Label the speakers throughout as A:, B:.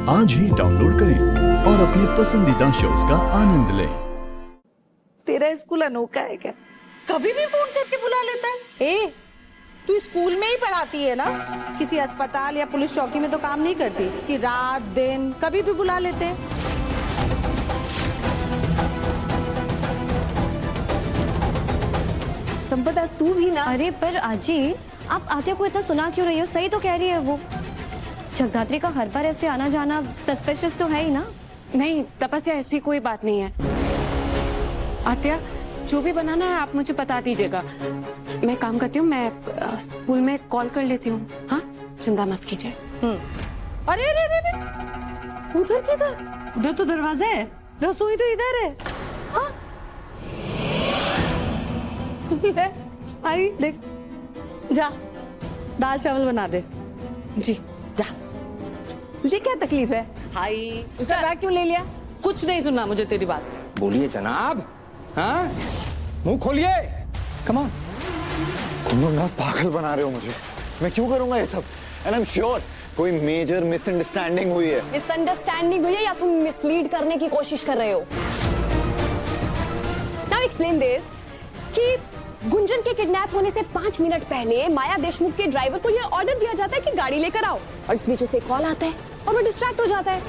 A: आज ही डाउनलोड करें और अपने पसंदीदा शोज का आनंद लें।
B: तेरा स्कूल अनोखा है क्या? कभी भी फोन करके बुला लेता है।
C: ए, तू स्कूल में ही पढ़ाती है ना? किसी अस्पताल या पुलिस चौकी में तो काम नहीं करती कि रात दिन कभी भी बुला लेते हैं।
B: संपदा तू भी ना।
D: अरे पर आजी, आप आत्या को इतना सुना क्यों रही हो? सही तो कह रही है वो। जगदात्री का हर बार ऐसे आना जाना सस्पिशियस तो है ही ना।
E: नहीं तपस्या, ऐसी कोई बात नहीं है। आत्या, जो भी बनाना है आप मुझे बता दीजिएगा। मैं काम करती हूँ, मैं स्कूल में कॉल कर लेती हूँ। हाँ, चिंता मत कीजिए।
C: अरे अरे अरे अरे, उधर किधर? उधर तो दरवाजा है, रसोई तो इधर है। हाँ ले, आई देख, जा दाल चावल बना दे।
E: जी
C: जा। तुझे क्या तकलीफ है?
B: हाय,
C: उसका बैग क्यों ले लिया? कुछ नहीं सुनना मुझे तेरी बात।
F: बोलिए जनाब। हाँ, मुंह खोलिए। Come on.
G: तुम लोग ना पागल बना रहे हो मुझे। मैं क्यों करूंगा ये सब? एंड आई एम श्योर कोई मेजर मिसअंडरस्टैंडिंग हुई है।
H: मिसअंडरस्टैंडिंग हुई है या तुम मिसलीड करने की कोशिश कर रहे हो? नाउ एक्सप्लेन दिस कि गुंजन के किडनैप होने से 5 मिनट पहले माया देशमुख के ड्राइवर को यह ऑर्डर दिया जाता है कि गाड़ी लेकर आओ, और इस बीच उसे कॉल आता है और वो डिस्ट्रैक्ट हो जाता है।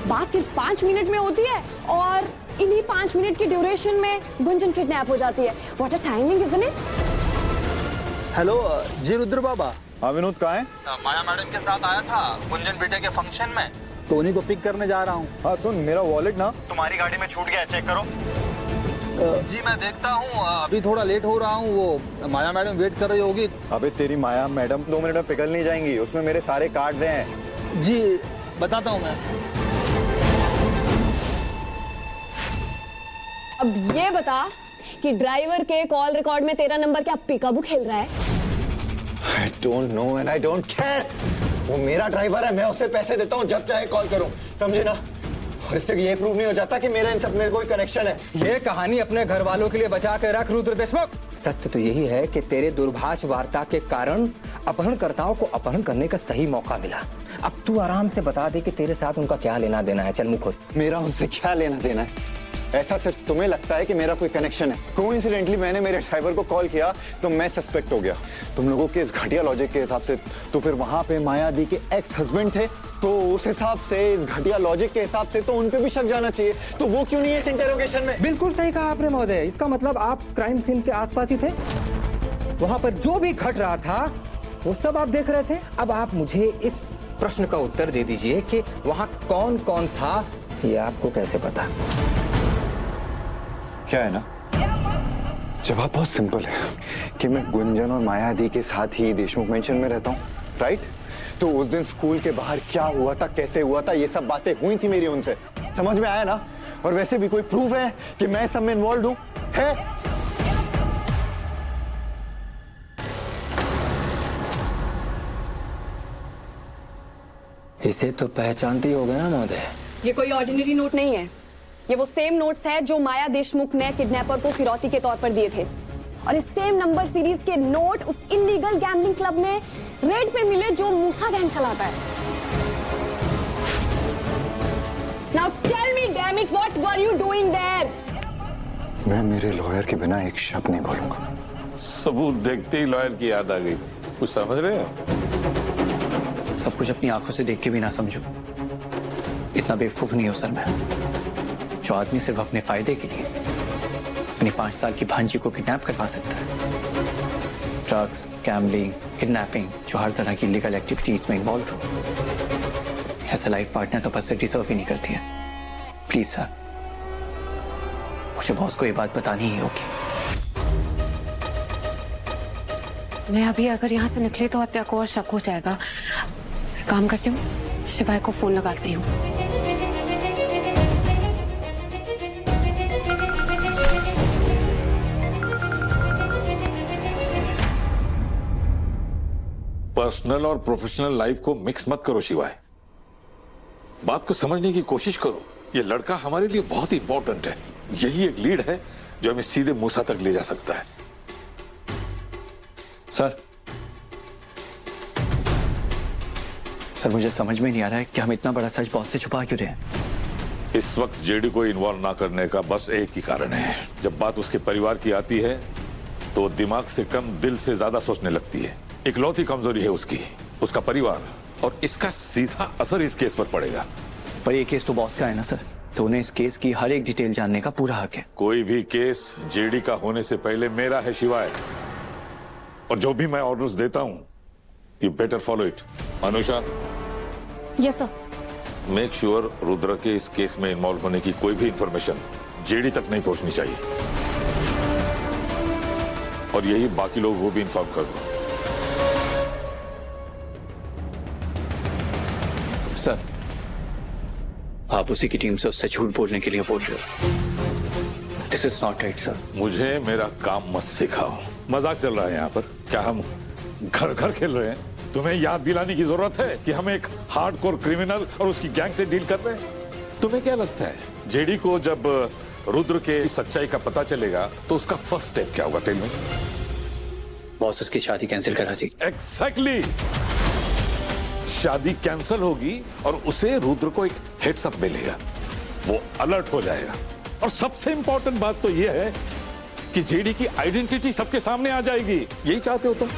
H: बात सिर्फ 5 मिनट में होती है और इन्हीं 5 मिनट की ड्यूरेशन में गुंजन किडनैप हो जाती है। What a timing, isn't it?
I: Hello ji Rudra Baba.
G: हाँ विनोद, कहाँ है?
I: माया मैडम के साथ आया था गुंजन बेटे के फंक्शन में, तो उन्हीं को पिक करने जा रहा हूँ।
G: हाँ सुन, मेरा वॉलेट ना तुम्हारी गाड़ी में छूट गया है, चेक करो।
I: जी मैं देखता हूँ, अभी थोड़ा लेट हो रहा हूँ, वो माया मैडम वेट कर रही होगी।
G: अबे तेरी माया मैडम 2 मिनट में पिघल नहीं जाएंगी, उसमें मेरे सारे कार्ड रहे हैं।
I: जी बताता हूँ मैं।
H: अब ये बता कि ड्राइवर के कॉल रिकॉर्ड में तेरा नंबर क्या पिकाबू खेल रहा है?
G: I don't know and I don't care। वो मेरा ड्राइवर है, मैं उसे पैसे देता हूँ जब चाहे कॉल करूँ, समझे ना? और इससे ये प्रूव नहीं हो जाता कि मेरा इन सब में कोई कनेक्शन है।
F: ये कहानी अपने घर वालों के लिए बचा के रख रुद्र देशमुख। सत्य तो यही है कि तेरे दूरभाष वार्ता के कारण अपहरणकर्ताओं को अपहरण करने का सही मौका मिला। अब तू आराम से बता दे कि तेरे साथ उनका क्या लेना देना है। चल मुंह खोल।
G: मेरा उनसे क्या लेना देना है? ऐसा सिर्फ तुम्हें लगता है कि मेरा कोई कनेक्शन है? कोइंसिडेंटली मैंने मेरे ड्राइवर को कॉल किया तो मैं सस्पेक्ट हो गया। तुम लोगों के इस घटिया लॉजिक के हिसाब से तो फिर वहां पे माया दी के एक्स हस्बैंड थे, तो उस हिसाब से, इस घटिया लॉजिक के हिसाब से तो उन पे भी शक जाना चाहिए। तो वो क्यों नहीं है इस इंटरोगेशन में?
F: बिल्कुल सही कहा आपने महोदय। इसका मतलब आप क्राइम सीन के आसपास ही थे, वहां पर जो भी घट रहा था वो सब आप देख रहे थे। अब आप मुझे इस प्रश्न का उत्तर दे दीजिए कि वहां कौन कौन था, ये आपको कैसे पता?
G: क्या है ना, जवाब बहुत सिंपल है कि मैं गुंजन और माया दी के साथ ही देशमुख मेंशन में रहता हूँ, राइट? तो उस दिन स्कूल के बाहर क्या हुआ था, कैसे हुआ था, ये सब बातें हुई थी मेरी उनसे, समझ में आया ना? और वैसे भी कोई प्रूफ है कि मैं सब में इन्वॉल्व हूँ? है?
F: इसे तो पहचानती हो गए ना महोदय?
H: ये कोई ऑर्डिनरी नोट नहीं है। ये वो सेम नोट्स है जो माया देशमुख ने किडनैपर को फिरौती के तौर पर दिए थे, और इस सेम नंबर सीरीज के नोट उस इलीगल गैम्बलिंग क्लब में रेड पे मिले जो मूसा गैंग चलाता है। Now tell me damn it, what were you doing there?
G: मैं मेरे लॉयर के बिना एक शब्द नहीं बोलूंगा।
J: सबूत देखते ही लॉयर की याद आ गई। कुछ समझ रहे हो?
K: सब कुछ अपनी आंखों से देख के भी ना समझो, इतना बेवकूफ नहीं हो सर मैं। जो आदमी सिर्फ अपने फायदे के लिए अपनी 5 साल की भांजी को किडनैप करवा सकता है, ड्रग्स, गैम्बलिंग, किडनैपिंग, जो हर तरह की लीगल एक्टिविटीज में इन्वॉल्व हो, ऐसा लाइफ पार्टनर तो बस डिजर्व ही नहीं करती है। प्लीज सर, मुझे बॉस को ये बात बतानी ही होगी।
E: मैं अभी अगर यहाँ से निकले तो हत्या को और शक हो जाएगा। काम करती हूँ, शिवाय को फोन लगाती हूँ।
J: पर्सनल और प्रोफेशनल लाइफ को मिक्स मत करो शिवाय। बात को समझने की कोशिश करो। ये लड़का हमारे लिए बहुत ही इंपॉर्टेंट है। यही एक लीड है जो हमें सीधे मूसा तक ले जा सकता है।
K: सर सर मुझे समझ में नहीं आ रहा है कि हम इतना बड़ा सच बॉस से छुपा क्यों रहे हैं।
J: इस वक्त जेडी को इन्वॉल्व ना करने का बस एक ही कारण है, जब बात उसके परिवार की आती है तो दिमाग से कम दिल से ज्यादा सोचने लगती है। इकलौती कमजोरी है उसकी, उसका परिवार, और इसका सीधा असर इस केस पर पड़ेगा।
K: पर ये केस तो बॉस का है ना सर, तो उन्हें इस केस की हर एक डिटेल जानने का पूरा हक है।
J: कोई भी केस जेडी का होने से पहले मेरा है शिवाय, और जो भी मैं ऑर्डर्स देता हूं you better follow it. Anusha,
H: yes sir.
J: Make sure Rudra के इस केस में इन्वॉल्व होने की कोई भी इंफॉर्मेशन जेडी तक नहीं पहुंचनी चाहिए, और यही बाकी लोग वो भी इन्फॉर्म कर दो।
K: सर आप उसी की टीम से उससे झूठ बोलने के लिए बोल रहे हो। This is not right sir.
J: मुझे मेरा काम मत सिखाओ। मजाक चल रहा है यहाँ पर? क्या हम घर घर खेल रहे हैं? तुम्हें याद दिलाने की जरूरत है कि हम एक हार्डकोर क्रिमिनल और उसकी गैंग से डील कर रहे हैं? तुम्हें क्या लगता है जेडी को जब रुद्र के सच्चाई का पता चलेगा तो उसका फर्स्ट स्टेप क्या होगा? Tell me.
K: बॉस उसकी शादी कैंसिल करा दी।
J: एग्जैक्टली, शादी कैंसिल होगी और उसे रुद्र को एक हेड्स अप मिलेगा, वो अलर्ट हो जाएगा। और सबसे इंपॉर्टेंट बात तो यह है कि जेडी की आइडेंटिटी सबके सामने आ जाएगी। यही चाहते हो तुम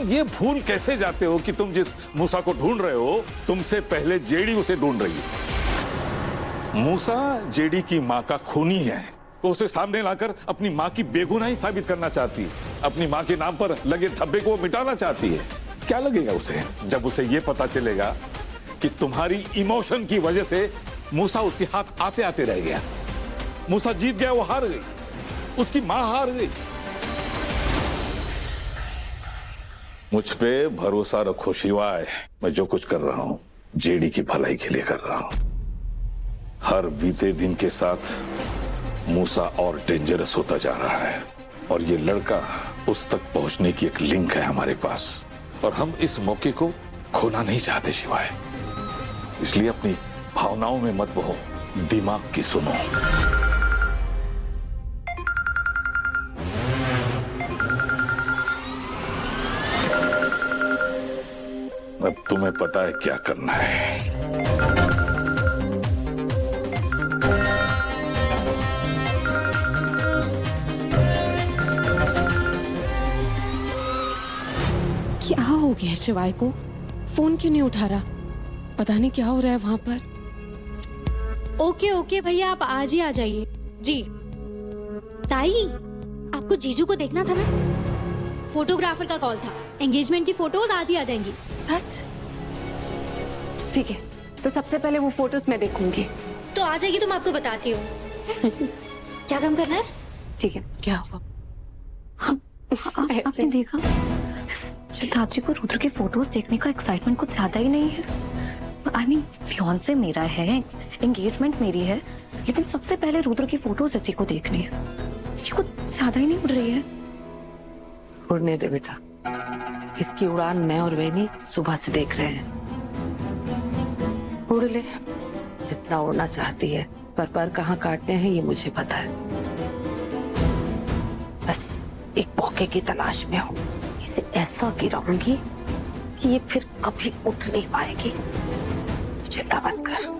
J: ये भूल कैसे जाते हो कि तुम जिस मूसा को ढूंढ रहे हो तुमसे पहले जेडी उसे ढूंढ रही है। मूसा जेडी की मां का खूनी है, तो उसे सामने लाकर अपनी मां की बेगुनाही साबित करना चाहती है, अपनी मां के नाम पर लगे धब्बे को मिटाना चाहती है। क्या लगेगा उसे जब उसे यह पता चलेगा कि तुम्हारी इमोशन की वजह से मूसा उसके हाथ आते आते रह गया? मूसा जीत गया, वो हार गई, उसकी मां हार गई। मुझ पे भरोसा रखो शिवाय, मैं जो कुछ कर रहा हूं जेडी की भलाई के लिए कर रहा हूं। हर बीते दिन के साथ मूसा और डेंजरस होता जा रहा है, और ये लड़का उस तक पहुंचने की एक लिंक है हमारे पास, और हम इस मौके को खोना नहीं चाहते शिवाय। इसलिए अपनी भावनाओं में मत बहो, दिमाग की सुनो। अब तुम्हें पता है क्या करना है।
E: क्या हो गया शिवाय को? फोन क्यों नहीं उठा रहा? पता नहीं क्या हो रहा है वहां पर।
D: ओके ओके भैया, आप आज ही आ जाइए जी। ताई, आपको जीजू को देखना था ना? फोटोग्राफर का कॉल था, एंगेजमेंट की फोटोज आज ही आ जाएंगी।
E: सच? ठीक है, तो सबसे पहले वो फोटोज मैं देखूंगी।
D: तो आ जाएगी तो मैं आपको बताती हूँ। क्या काम करना है?
E: ठीक है। क्या हुआ?
D: आपने देखा सिद्धार्थी को रुद्र के फोटोज देखने का एक्साइटमेंट कुछ ज्यादा ही नहीं है। आई मीन फियांसे मेरा है, एंगेजमेंट मेरी है, लेकिन सबसे पहले रुद्र की फोटोज इसी को देखनी है। ये कुछ ज्यादा ही नहीं उड़ रही है।
B: उड़ने दे बेटा, इसकी उड़ान मैं और वैनी सुबह से देख रहे हैं। उड़ ले जितना उड़ना चाहती है, पर कहाँ काटने हैं ये मुझे पता है। बस एक मौके की तलाश में हूँ, इसे ऐसा गिराऊंगी कि ये फिर कभी उठ नहीं पाएगी। चिंता मत कर।